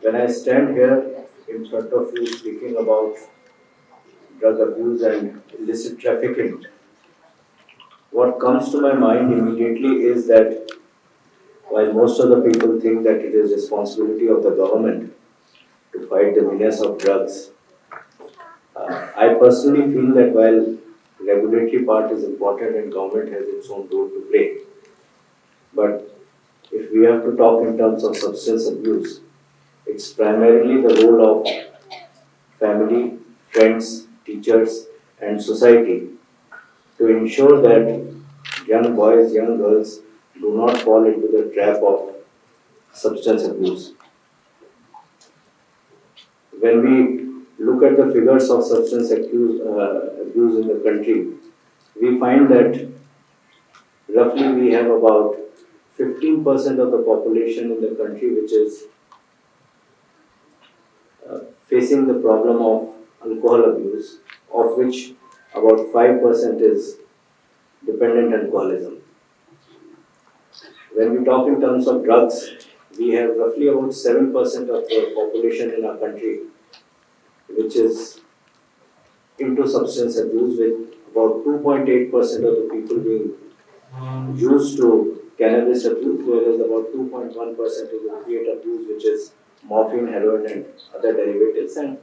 When I stand here in front of you speaking about drug abuse and illicit trafficking, what comes to my mind immediately is that while most of the people think that it is responsibility of the government to fight the menace of drugs, I personally feel that while regulatory part is important and government has its own role to play, but if we have to talk in terms of substance abuse, it's primarily the role of family, friends, teachers, and society to ensure that young boys, young girls do not fall into the trap of substance abuse. When we look at the figures of substance abuse in the country, we find that roughly we have about 15% of the population in the country which is facing the problem of alcohol abuse, of which about 5% is dependent alcoholism. When we talk in terms of drugs, we have roughly about 7% of the population in our country which is into substance abuse, with about 2.8% of the people being used to cannabis abuse, whereas about 2.1% is opiate abuse, which is morphine, heroin, and other derivatives, and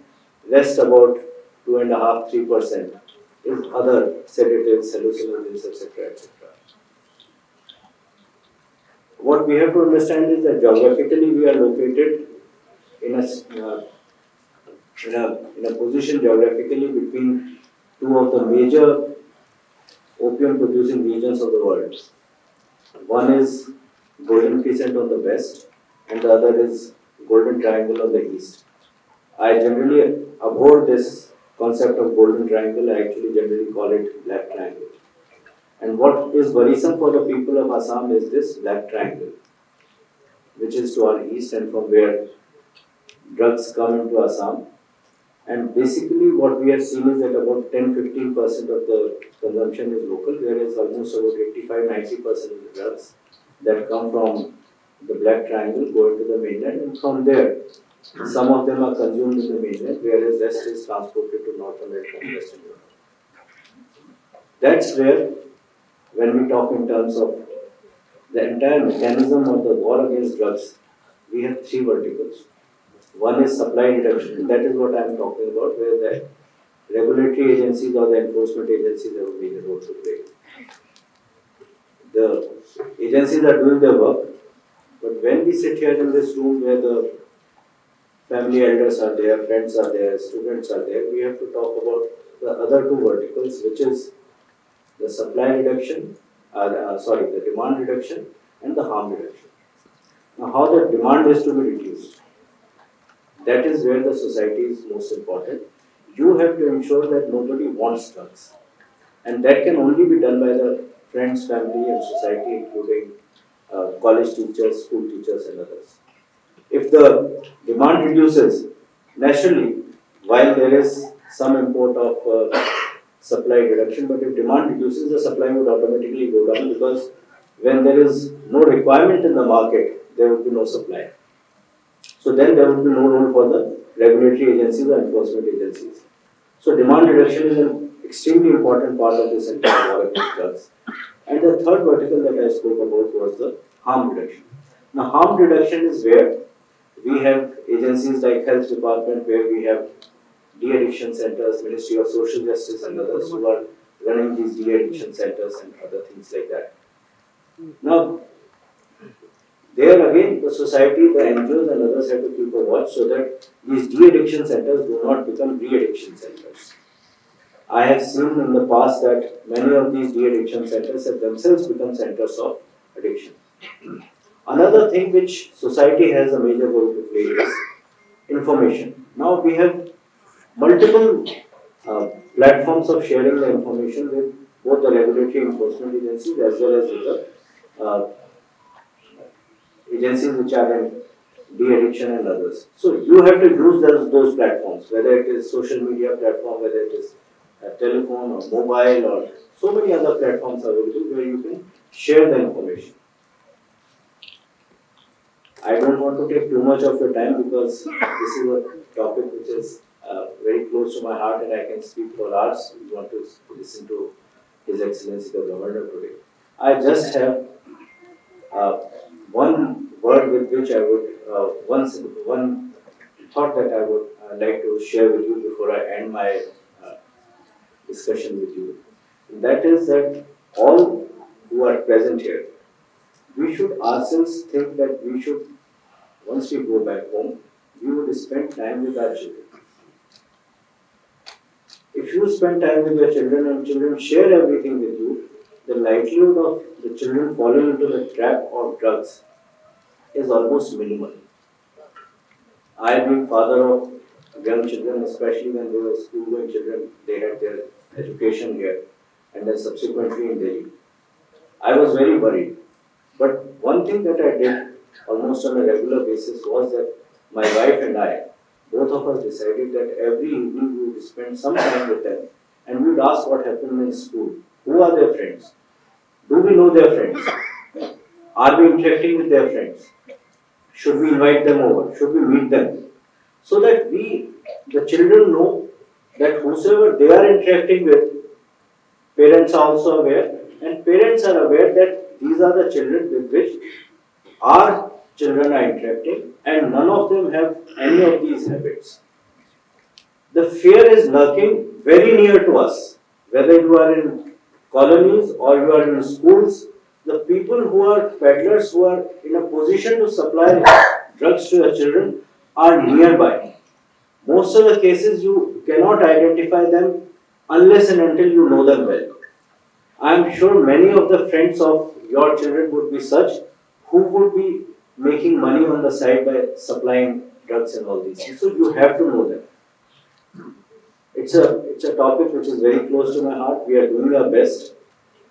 rest about 2.5–3% is other sedatives, hallucinogens, etc., etc. What we have to understand is that geographically we are located in a position geographically between two of the major opium producing regions of the world. One is Golden Crescent on the west, and the other is Golden Triangle on the east. I generally abhor this concept of Golden Triangle. I actually generally call it Black Triangle. And what is worrisome for the people of Assam is this Black Triangle, which is to our east and from where drugs come into Assam. And basically what we have seen is that about 10–15% of the consumption is local, whereas almost about 85–90% of the drugs that come from the Black Triangle go into the mainland, and from there some of them are consumed in the mainland, whereas rest is transported to North America and Western Europe. That's where, when we talk in terms of the entire mechanism of the war against drugs, we have three verticals. One is supply reduction, that is what I am talking about, where the regulatory agencies or the enforcement agencies have a major role to play. The agencies are doing their work, but when we sit here in this room where the family elders are there, friends are there, students are there, we have to talk about the other two verticals, which is the supply reduction, the demand reduction and the harm reduction. Now, how the demand is to be reduced? That is where the society is most important. You have to ensure that nobody wants drugs. And that can only be done by the friends, family and society, including college teachers, school teachers and others. If the demand reduces, naturally, while there is some import of supply reduction, but if demand reduces, the supply would automatically go down, because when there is no requirement in the market, there would be no supply. So then there would be no role for the regulatory agencies or enforcement agencies. So demand reduction is an extremely important part of this entire war against drugs. And the third vertical that I spoke about was the harm reduction. Now, harm reduction is where we have agencies like Health Department, where we have de-addiction centers, Ministry of Social Justice and others who are running these de-addiction centers and other things like that. Now, there again, the society, the NGOs and others have to keep a watch so that these de-addiction centers do not become re-addiction centers. I have seen in the past that many of these de-addiction centers have themselves become centers of addiction. Another thing which society has a major role to play is information. Now we have multiple platforms of sharing the information with both the regulatory enforcement agencies as well as with the agencies which are in de-addiction and others. So you have to use those platforms, whether it is social media platform, whether it is a telephone or mobile or so many other platforms available where you can share the information. I don't want to take too much of your time because this is a topic which is very close to my heart and I can speak for hours. We want to listen to His Excellency the Governor today. I just have uh, one word with which I would, one thought that I would like to share with you before I end my discussion with you. And that is that all who are present here, we should ourselves think that we should, once we go back home, we would spend time with our children. If you spend time with your children and children share everything with you, the likelihood of the children falling into the trap of drugs is almost minimal. I have been father of young children, especially when they were school-going children, they had their education here and then subsequently in Delhi. I was very worried. But one thing that I did almost on a regular basis was that my wife and I, both of us decided that every evening we would spend some time with them and we would ask what happened in school. Who are their friends? Do we know their friends? Are we interacting with their friends? Should we invite them over? Should we meet them? So that the children know that whosoever they are interacting with, parents are also aware and parents are aware that these are the children with which our children are interacting and none of them have any of these habits. The fear is lurking very near to us, whether you are in colonies or you are in schools. The people who are peddlers who are in a position to supply drugs to your children are nearby. Most of the cases you cannot identify them unless and until you know them well. I am sure many of the friends of your children would be such who would be making money on the side by supplying drugs and all these things. So you have to know them. It's a topic which is very close to my heart. We are doing our best.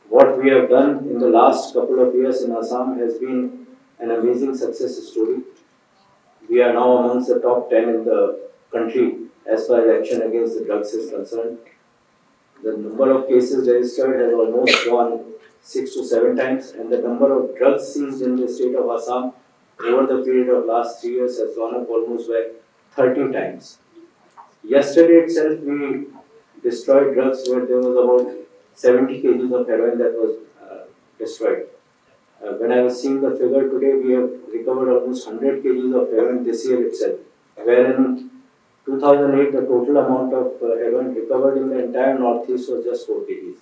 What we have done in the last couple of years in Assam has been an amazing success story. We are now amongst the top 10 in the country as far as action against the drugs is concerned. The number of cases registered has almost gone 6 to 7 times, and the number of drugs seized in the state of Assam over the period of last 3 years has gone up almost by 30 times. Yesterday itself, we destroyed drugs where there was about 70 kgs of heroin that was destroyed. When I was seeing the figure today, we have recovered almost 100 kgs of heroin this year itself, wherein 2008, the total amount of heroin recovered in the entire northeast was just 4 kgs.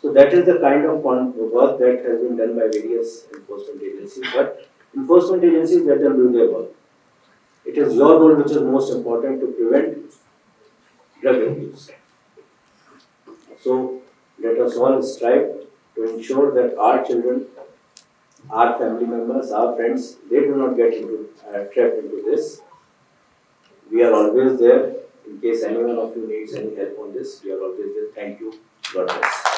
So that is the kind of work that has been done by various enforcement agencies. But enforcement agencies, let them do their work. It is your role which is most important to prevent drug abuse. So let us all strive to ensure that our children, our family members, our friends, they do not get into trapped into this. We are always there in case anyone of you needs any help on this. We are always there. Thank you. God bless.